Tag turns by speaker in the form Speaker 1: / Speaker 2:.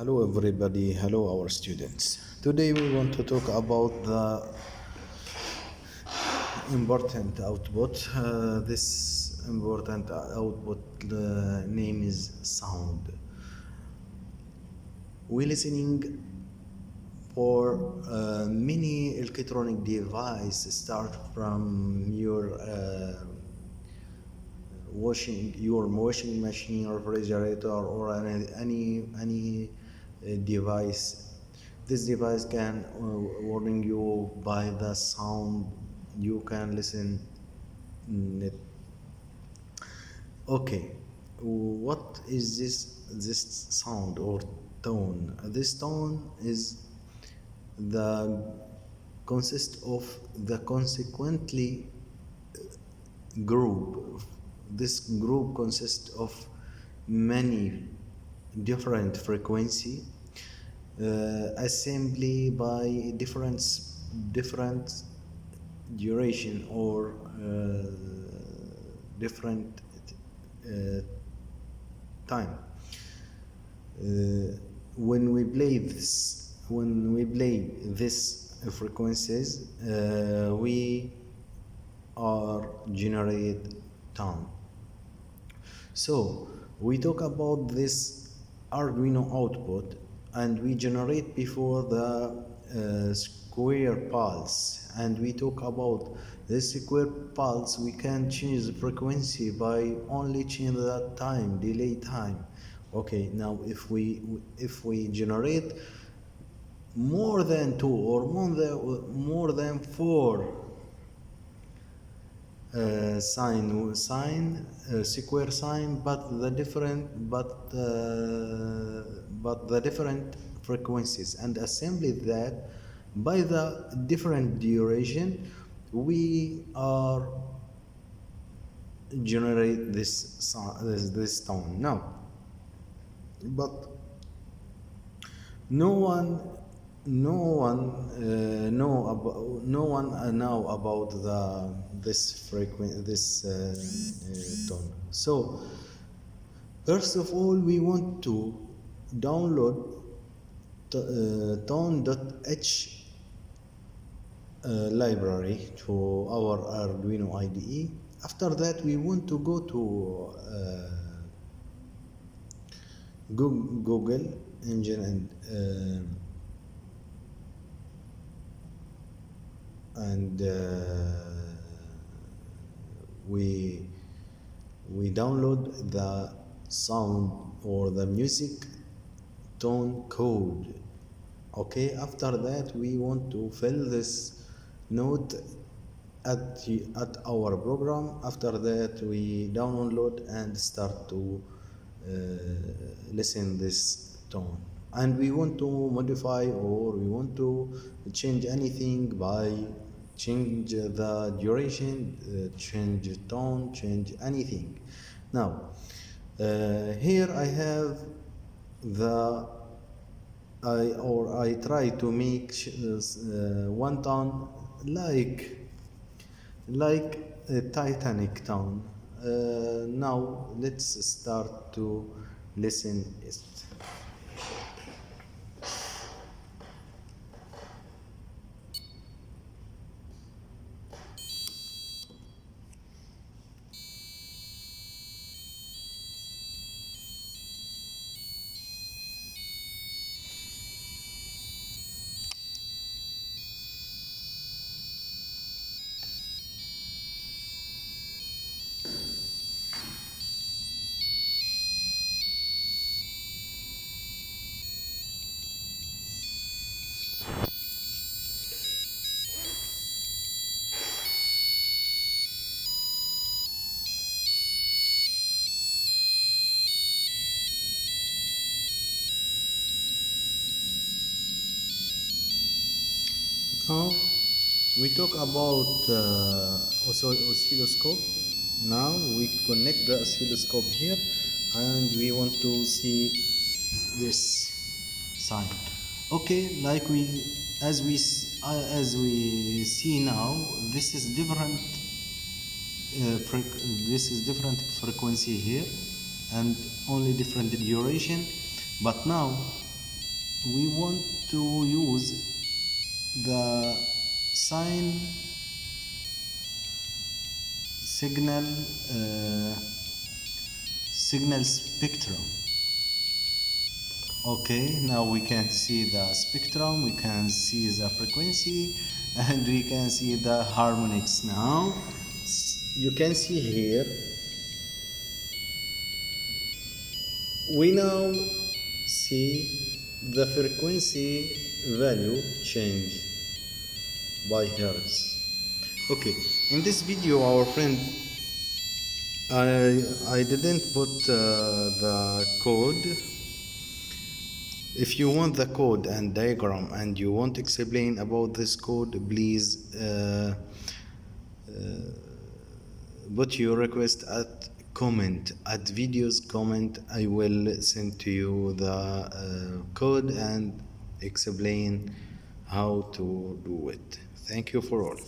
Speaker 1: Hello everybody, hello our students. Today we want to talk about the important output. This important output name is sound. We listening for many electronic devices start from your washing machine, refrigerator, or any device. This device can warning you by the sound you can listen it. Okay, what is this sound or tone? This tone is the consist of the consequently group. This group consists of many different frequency assembly by different duration or different time. When we play this frequencies, we are generate tone. So we talk about this Arduino output, and we generate before the square pulse, and we talk about this square pulse. We can change the frequency by only change that time, delay time. Okay, now if we generate more than two or more than four square sign, but the different frequencies, and assembly that by the different duration, we are generate this tone now. But no one know about this tone. So first of all, we want to download tone.h library to our Arduino IDE. After that, we want to go to Google engine and we download the sound or the music tone code. Okay, after that we want to fill this note at our program. After that we download and start to listen this tone, and we want to modify or we want to change anything by change the duration, change tone, change anything. Now here I have I try to make one tone like a Titanic Tone. Now let's start to listen it. Now we talk about oscilloscope. Now we connect the oscilloscope here, and we want to see this sign. Okay, like as we see now, this is different. This is different frequency here, and only different duration. But now we want to use the sine signal signal spectrum. Okay, now we can see the spectrum, we can see the frequency, and we can see the harmonics. Now you can see here, we now see the frequency value change by hertz. Okay, in this video our friend, I didn't put the code. If you want the code and diagram and you want to explain about this code, please put your request at comment, at videos comment. I will send to you the code and explain how to do it. Thank you for all.